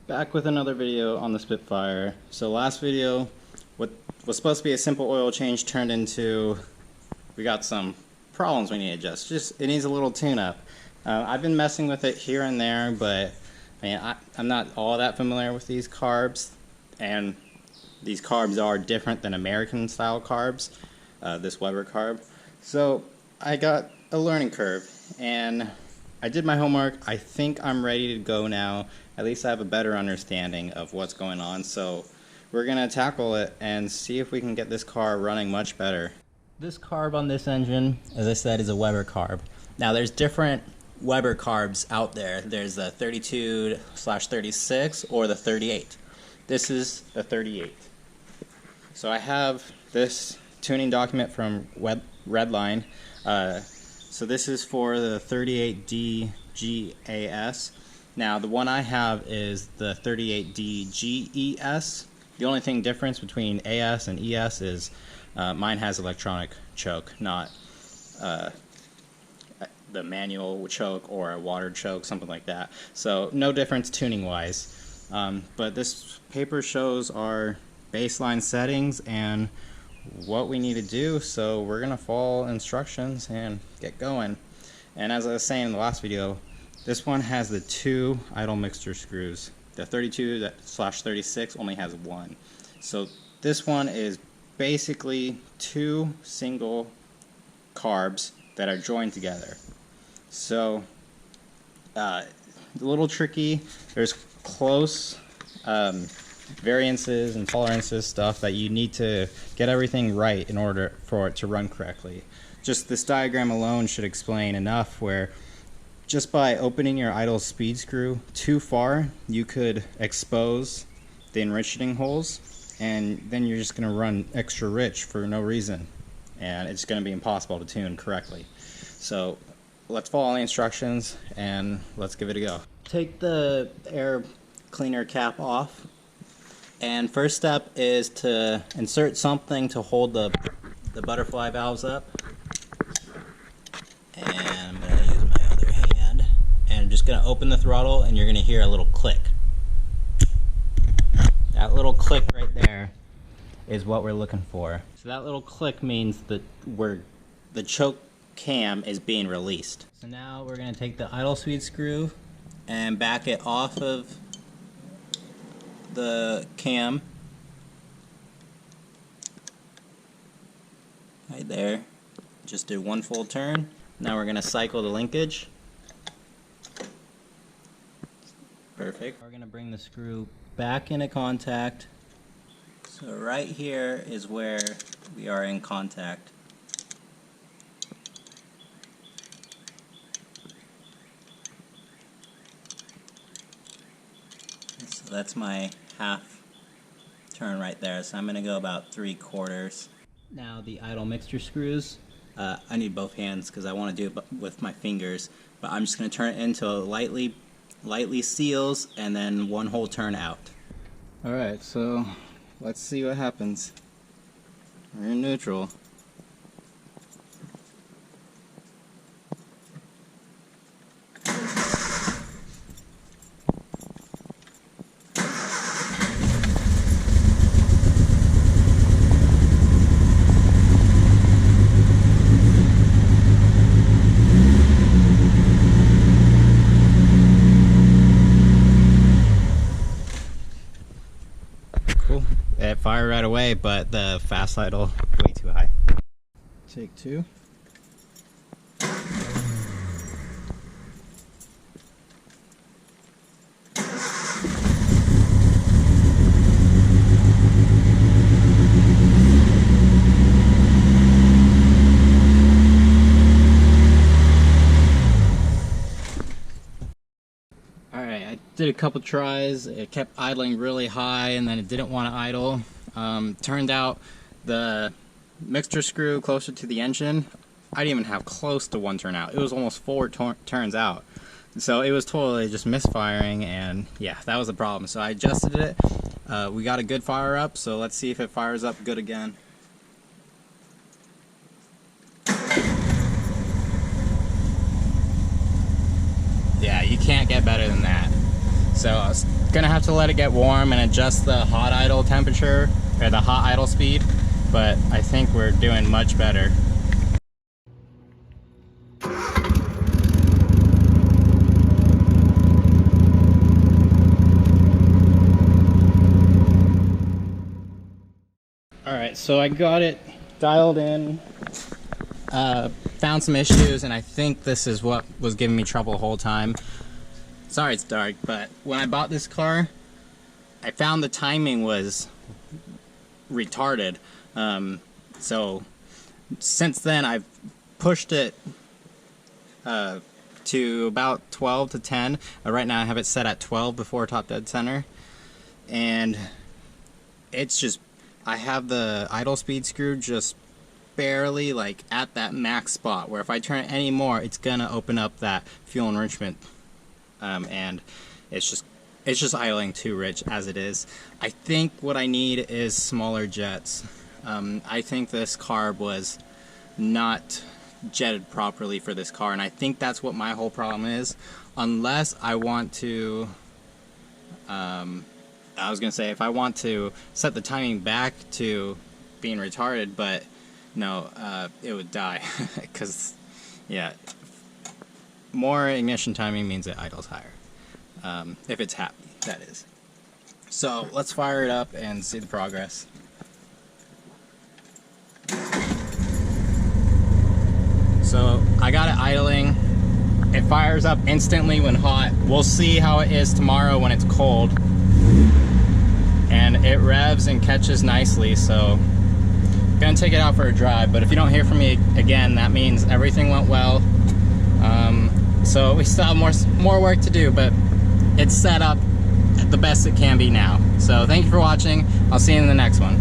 Back with another video on the Spitfire. So last video, what was supposed to be a simple oil change turned into, we got some problems we need to adjust. Just, it needs a little tune-up. I've been messing with it here and there, but I mean, I'm not all that familiar with these carbs, and these carbs are different than American style carbs, this Weber carb. So I got a learning curve, and I did my homework. I think I'm ready to go now. At least I have a better understanding of what's going on. So we're gonna tackle it and see if we can get this car running much better. This carb on this engine, as I said, is a Weber carb. Now there's different Weber carbs out there. There's the 32/36 or the 38. This is the 38. So I have this tuning document from Redline. So this is for the 38D-GAS. Now the one I have is the 38D-GES. The only thing difference between AS and ES is mine has electronic choke, not the manual choke or a water choke, something like that. So no difference tuning wise. But this paper shows our baseline settings and what we need to do, so we're gonna follow instructions and get going. And as I was saying in the last video, this one has the 2 idle mixture screws. The 32/36 only has 1. So this one is basically 2 single carbs that are joined together. So a little tricky. There's close variances and tolerances stuff that you need to get everything right in order for it to run correctly. Just this diagram alone should explain enough where just by opening your idle speed screw too far, you could expose the enriching holes, and then you're just going to run extra rich for no reason, and it's going to be impossible to tune correctly. So let's follow the instructions and let's give it a go. Take the air cleaner cap off, and first step is to insert something to hold the butterfly valves up. And I'm going to use my other hand, and I'm just going to open the throttle, and you're going to hear a little click. That little click right there is what we're looking for. So that little click means that the choke cam is being released. So now we're going to take the idle speed screw and back it off of the cam. Right there. Just do one full turn. Now we're going to cycle the linkage. Perfect. We're going to bring the screw back into contact. So right here is where we are in contact. So that's my half turn right there. So I'm going to go about 3/4. Now the idle mixture screws. I need both hands because I want to do it with my fingers, but I'm just going to turn it into lightly seals and then one whole turn out. Alright, so let's see what happens. We're in neutral. Cool. It fired right away, but the fast idle way too high. Take 2. Did a couple tries. It kept idling really high, and then it didn't want to idle. Turned out the mixture screw closer to the engine, I didn't even have close to 1 turn out. It was almost 4 turns out. So it was totally just misfiring, and yeah, that was the problem. So I adjusted it. We got a good fire up, so let's see if it fires up good again. Yeah, you can't get better than that. So I was gonna have to let it get warm and adjust the hot idle temperature, or the hot idle speed, but I think we're doing much better. Alright, so I got it dialed in, found some issues, and I think this is what was giving me trouble the whole time. Sorry it's dark, but when I bought this car, I found the timing was retarded. So since then I've pushed it to about 12 to 10. Right now I have it set at 12 before top dead center, and it's just, I have the idle speed screw just barely like at that max spot where if I turn it any more, it's gonna open up that fuel enrichment, and it's just idling too rich as it is. I think what I need is smaller jets. I think this carb was not jetted properly for this car, and I think that's what my whole problem is. Unless I want to, I was gonna say if I want to set the timing back to being retarded, but no, it would die because, yeah, more ignition timing means it idles higher, if it's happy, that is. So let's fire it up and see the progress. So I got it idling. It fires up instantly when hot. We'll see how it is tomorrow when it's cold. And it revs and catches nicely, so I'm gonna take it out for a drive. But if you don't hear from me again, that means everything went well. So we still have more work to do, but it's set up the best it can be now. So thank you for watching. I'll see you in the next one.